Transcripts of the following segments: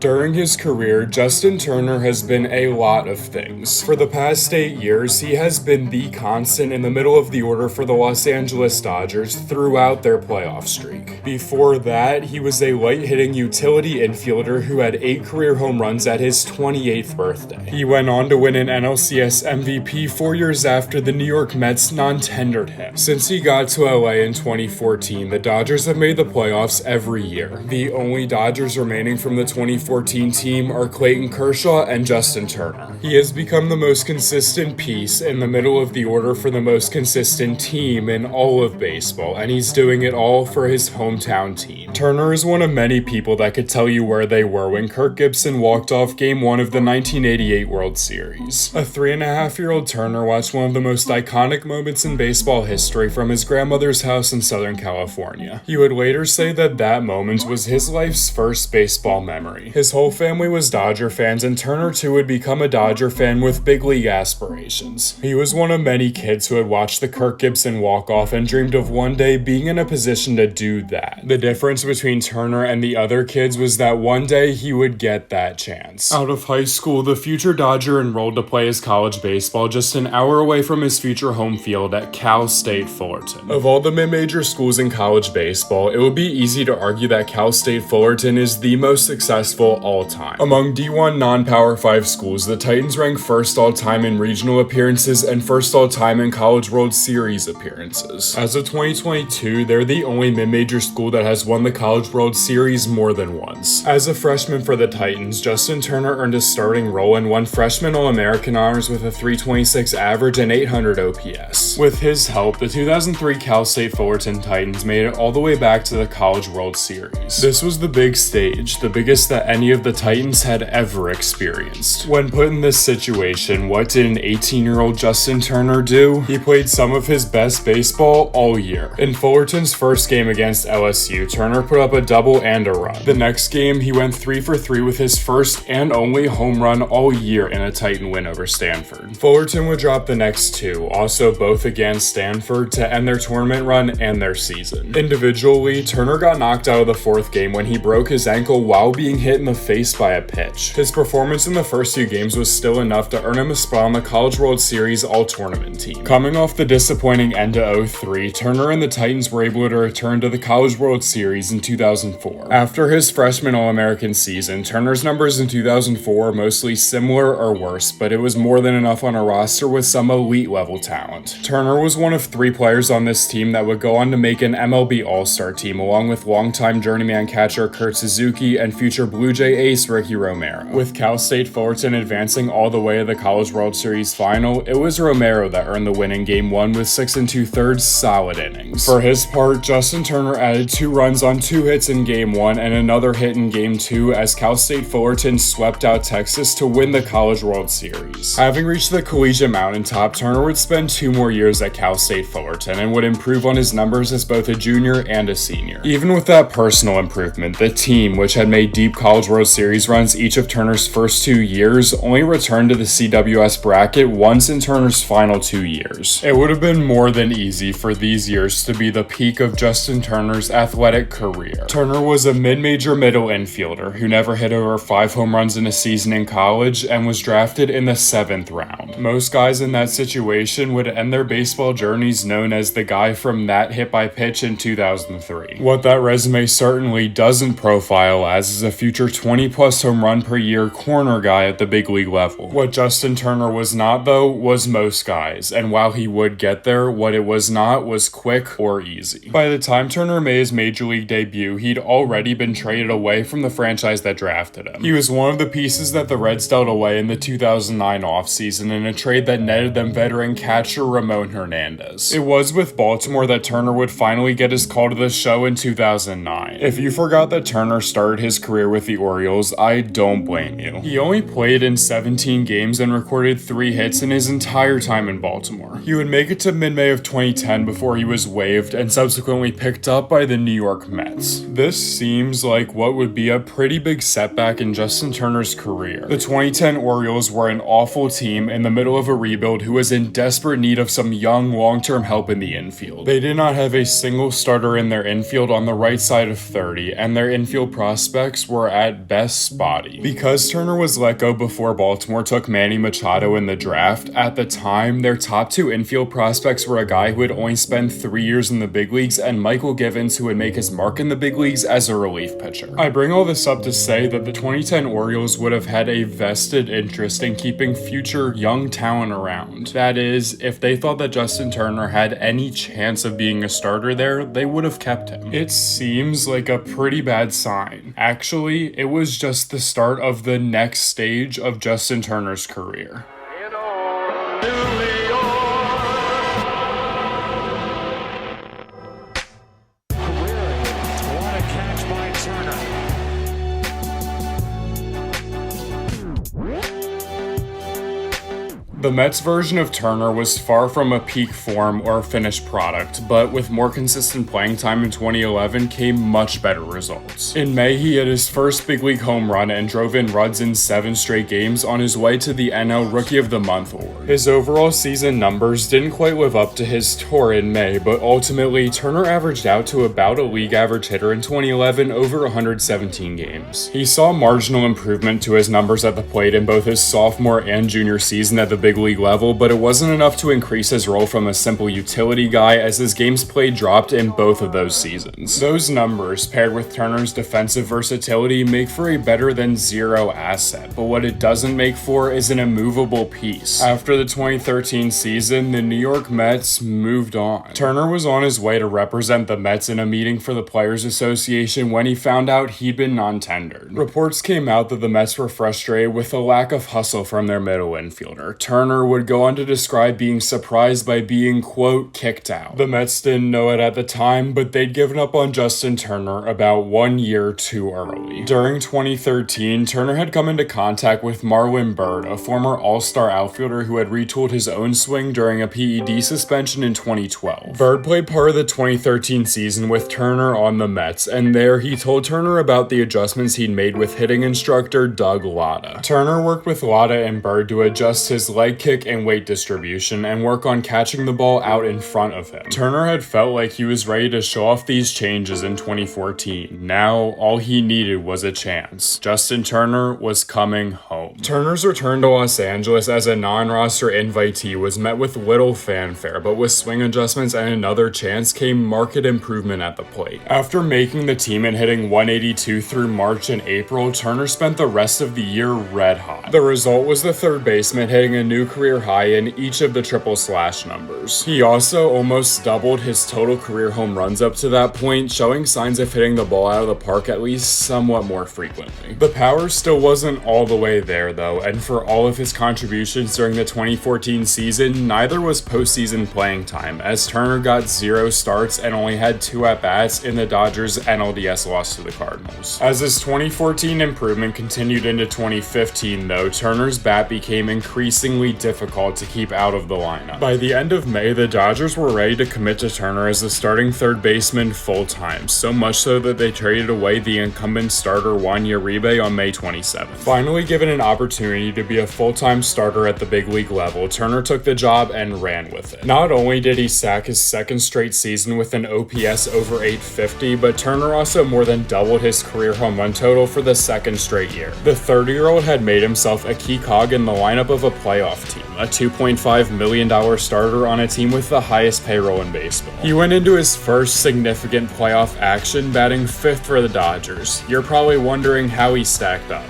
During his career, Justin Turner has been a lot of things. For the past 8 years, he has been the constant in the middle of the order for the Los Angeles Dodgers throughout their playoff streak. Before that, he was a light-hitting utility infielder who had 8 career home runs at his 28th birthday. He went on to win an NLCS MVP 4 years after the New York Mets non-tendered him. Since he got to LA in 2014, the Dodgers have made the playoffs every year. The only Dodgers remaining from the 2014 team are Clayton Kershaw and Justin Turner. He has become the most consistent piece in the middle of the order for the most consistent team in all of baseball, and he's doing it all for his hometown team. Turner is one of many people that could tell you where they were when Kirk Gibson walked off Game 1 of the 1988 World Series. A 3.5-year-old Turner watched one of the most iconic moments in baseball history from his grandmother's house in Southern California. He would later say that that moment was his life's first baseball memory. His whole family was Dodger fans, and Turner too would become a Dodger fan with big league aspirations. He was one of many kids who had watched the Kirk Gibson walk-off and dreamed of one day being in a position to do that. The difference between Turner and the other kids was that one day he would get that chance. Out of high school, the future Dodger enrolled to play his college baseball just an hour away from his future home field at Cal State Fullerton. Of all the mid-major schools in college baseball, it would be easy to argue that Cal State Fullerton is the most successful all time. Among D1 non-Power 5 schools, the Titans rank first all time in regional appearances and first all time in College World Series appearances. As of 2022, they're the only mid-major school that has won the College World Series more than once. As a freshman for the Titans, Justin Turner earned a starting role and won freshman All-American honors with a 326 average and 800 OPS. With his help, the 2003 Cal State Fullerton Titans made it all the way back to the College World Series. This was the big stage, the biggest that any of the Titans had ever experienced. When put in this situation, what did an 18-year-old Justin Turner do? He played some of his best baseball all year. In Fullerton's first game against LSU, Turner put up a double and a run. The next game, he went 3 for 3 with his first and only home run all year in a Titan win over Stanford. Fullerton would drop the next 2, also both against Stanford, to end their tournament run and their season. Individually, Turner got knocked out of the 4th game when he broke his ankle while being hit in the face by a pitch. His performance in the first 2 games was still enough to earn him a spot on the College World Series All-Tournament team. Coming off the disappointing end to 03, Turner and the Titans were able to return to the College World Series in 2004. After his freshman All-American season, Turner's numbers in 2004 were mostly similar or worse, but it was more than enough on a roster with some elite level talent. Turner was one of 3 players on this team that would go on to make an MLB All-Star team, along with longtime journeyman catcher Kurt Suzuki and future Blue Jay ace Ricky Romero. With Cal State Fullerton advancing all the way to the College World Series final, it was Romero that earned the win in Game 1 with 6 2/3 solid innings. For his part, Justin Turner added 2 runs on 2 hits in Game 1 and another hit in Game 2 as Cal State Fullerton swept out Texas to win the College World Series. Having reached the collegiate mountaintop, Turner would spend 2 more years at Cal State Fullerton and would improve on his numbers as both a junior and a senior. Even with that personal improvement, the team, which had made deep College World Series runs each of Turner's first 2 years, only returned to the CWS bracket once in Turner's final 2 years. It would have been more than easy for these years to be the peak of Justin Turner's athletic career. Turner was a mid-major middle infielder who never hit over 5 home runs in a season in college and was drafted in the 7th round. Most guys in that situation would end their baseball journeys known as the guy from that hit by pitch in 2003. What that resume certainly doesn't profile as is a future 20-plus home run per year corner guy at the big league level. What Justin Turner was not, though, was most guys, and while he would get there, what it was not was quick or easy. By the time Turner made his major league debut, he'd already been traded away from the franchise that drafted him. He was one of the pieces that the Reds dealt away in the 2009 offseason in a trade that netted them veteran catcher Ramon Hernandez. It was with Baltimore that Turner would finally get his call to the show in 2009. If you forgot that Turner started his career with the Orioles, I don't blame you. He only played in 17 games and recorded 3 hits in his entire time in Baltimore. He would make it to mid-May of 2010 before he was waived and subsequently picked up by the New York Mets. This seems like what would be a pretty big setback in Justin Turner's career. The 2010 Orioles were an awful team in the middle of a rebuild who was in desperate need of some young, long-term help in the infield. They did not have a single starter in their infield on the right side of 30, and their infield prospects were at at best spotty. Because Turner was let go before Baltimore took Manny Machado in the draft, at the time, their top two infield prospects were a guy who had only spent 3 years in the big leagues and Michael Givens, who would make his mark in the big leagues as a relief pitcher. I bring all this up to say that the 2010 Orioles would have had a vested interest in keeping future young talent around. That is, if they thought that Justin Turner had any chance of being a starter there, they would have kept him. It seems like a pretty bad sign. Actually, it was just the start of the next stage of Justin Turner's career. The Mets version of Turner was far from a peak form or finished product, but with more consistent playing time in 2011 came much better results. In May, he hit his first big league home run and drove in runs in 7 straight games on his way to the NL Rookie of the Month award. His overall season numbers didn't quite live up to his tour in May, but ultimately, Turner averaged out to about a league average hitter in 2011 over 117 games. He saw marginal improvement to his numbers at the plate in both his sophomore and junior season at the big league level, but it wasn't enough to increase his role from a simple utility guy as his games played dropped in both of those seasons. Those numbers, paired with Turner's defensive versatility, make for a better than zero asset, but what it doesn't make for is an immovable piece. After the 2013 season, the New York Mets moved on. Turner was on his way to represent the Mets in a meeting for the Players Association when he found out he'd been non-tendered. Reports came out that the Mets were frustrated with the lack of hustle from their middle infielder. Turner would go on to describe being surprised by being, quote, kicked out. The Mets didn't know it at the time, but they'd given up on Justin Turner about 1 year too early. During 2013, Turner had come into contact with Marlon Byrd, a former all-star outfielder who had retooled his own swing during a PED suspension in 2012. Byrd played part of the 2013 season with Turner on the Mets, and there he told Turner about the adjustments he'd made with hitting instructor Doug Latta. Turner worked with Latta and Byrd to adjust his leg kick and weight distribution and work on catching the ball out in front of him. Turner had felt like he was ready to show off these changes in 2014. Now, all he needed was a chance. Justin Turner was coming home. Turner's return to Los Angeles as a non-roster invitee was met with little fanfare, but with swing adjustments and another chance came marked improvement at the plate. After making the team and hitting 182 through March and April, Turner spent the rest of the year red hot. The result was the third baseman hitting a new career high in each of the triple slash numbers. He also almost doubled his total career home runs up to that point, showing signs of hitting the ball out of the park at least somewhat more frequently. The power still wasn't all the way there though, and for all of his contributions during the 2014 season, neither was postseason playing time, as Turner got 0 starts and only had 2 at-bats in the Dodgers' NLDS loss to the Cardinals. As his 2014 improvement continued into 2015 though, Turner's bat became increasingly difficult to keep out of the lineup. By the end of May, the Dodgers were ready to commit to Turner as the starting third baseman full-time, so much so that they traded away the incumbent starter Juan Uribe on May 27th. Finally given an opportunity to be a full-time starter at the big league level, Turner took the job and ran with it. Not only did he sack his second straight season with an OPS over 850, but Turner also more than doubled his career home run total for the second straight year. The 30-year-old had made himself a key cog in the lineup of a playoff team, a $2.5 million starter on a team with the highest payroll in baseball. He went into his first significant playoff action batting 5th for the Dodgers. You're probably wondering how he stacked up.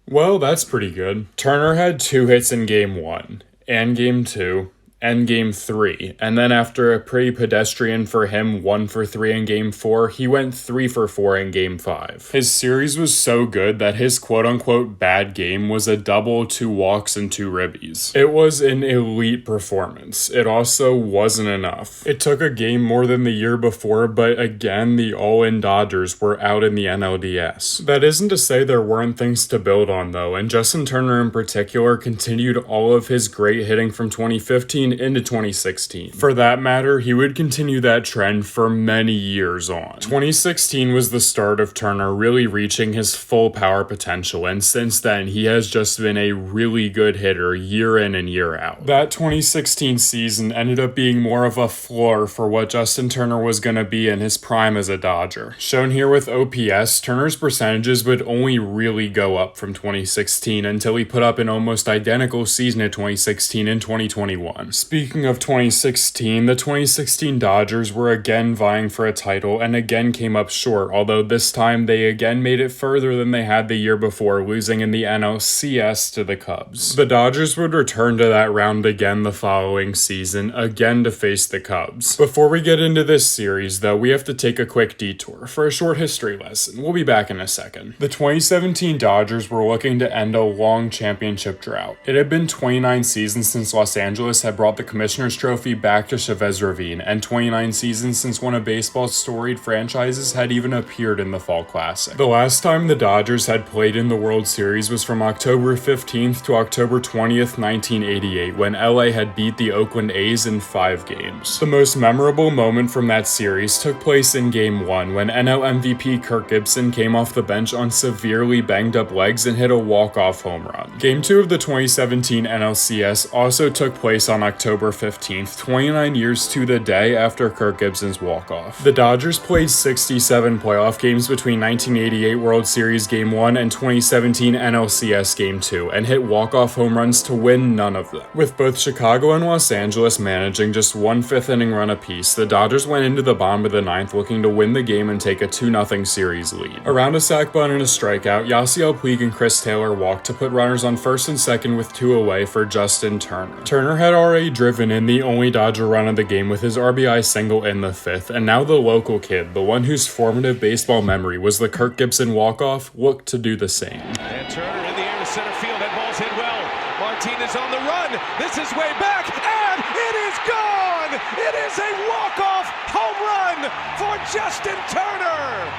Well, that's pretty good. Turner had 2 hits in Game 1, and Game 2, and Game 3, and then after a pretty pedestrian for him 1 for 3 in Game 4, he went 3 for 4 in Game 5. His series was so good that his quote-unquote bad game was a double, 2 walks, and 2 ribbies. It was an elite performance. It also wasn't enough. It took a game more than the year before, but again, the all-in Dodgers were out in the NLDS. That isn't to say there weren't things to build on though, and Justin Turner in particular continued all of his great hitting from 2015 into 2016. For that matter, he would continue that trend for many years on. 2016 was the start of Turner really reaching his full power potential, and since then, he has just been a really good hitter year in and year out. That 2016 season ended up being more of a floor for what Justin Turner was going to be in his prime as a Dodger. Shown here with OPS, Turner's percentages would only really go up from 2016 until he put up an almost identical season of 2016 in 2021. Speaking of 2016, the 2016 Dodgers were again vying for a title and again came up short, although this time they again made it further than they had the year before, losing in the NLCS to the Cubs. The Dodgers would return to that round again the following season, again to face the Cubs. Before we get into this series, though, we have to take a quick detour for a short history lesson. We'll be back in a second. The 2017 Dodgers were looking to end a long championship drought. It had been 29 seasons since Los Angeles had brought the Commissioner's Trophy back to Chavez Ravine, and 29 seasons since one of baseball's storied franchises had even appeared in the Fall Classic. The last time the Dodgers had played in the World Series was from October 15th to October 20th, 1988, when LA had beat the Oakland A's in 5 games. The most memorable moment from that series took place in Game 1, when NL MVP Kirk Gibson came off the bench on severely banged up legs and hit a walk-off home run. Game 2 of the 2017 NLCS also took place on October 15th, 29 years to the day after Kirk Gibson's walk-off. The Dodgers played 67 playoff games between 1988 World Series Game 1 and 2017 NLCS Game 2, and hit walk-off home runs to win none of them. With both Chicago and Los Angeles managing just one fifth-inning run apiece, the Dodgers went into the bottom of the ninth looking to win the game and take a 2-0 series lead. Around a sac bunt and a strikeout, Yasiel Puig and Chris Taylor walked to put runners on first and second with 2 away for Justin Turner. Turner had already driven in the only Dodger run of the game with his RBI single in the 5th, and now the local kid, the one whose formative baseball memory was the Kirk Gibson walk-off, looked to do the same. And Turner in the air to center field. That ball's hit well. Martinez on the run. This is way back, and it is gone! It is a walk-off home run for Justin Turner!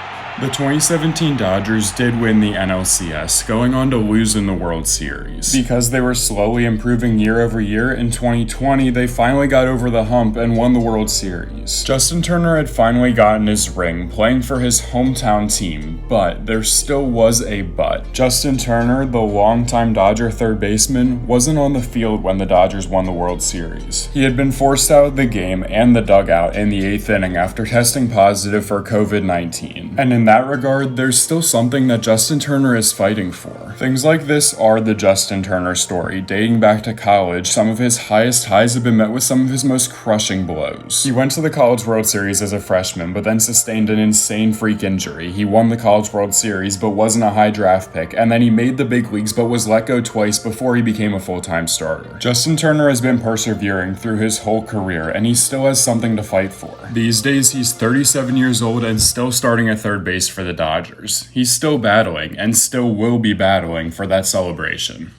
The 2017 Dodgers did win the NLCS, going on to lose in the World Series. Because they were slowly improving year over year, in 2020 they finally got over the hump and won the World Series. Justin Turner had finally gotten his ring, playing for his hometown team, but there still was a but. Justin Turner, the longtime Dodger third baseman, wasn't on the field when the Dodgers won the World Series. He had been forced out of the game and the dugout in the 8th inning after testing positive for COVID-19. And in that regard, there's still something that Justin Turner is fighting for. Things like this are the Justin Turner story. Dating back to college, some of his highest highs have been met with some of his most crushing blows. He went to the College World Series as a freshman, but then sustained an insane freak injury. He won the College World Series, but wasn't a high draft pick, and then he made the big leagues, but was let go twice before he became a full-time starter. Justin Turner has been persevering through his whole career, and he still has something to fight for. These days, he's 37 years old and still starting at third base for the Dodgers. He's still battling, and still will be battling for that celebration.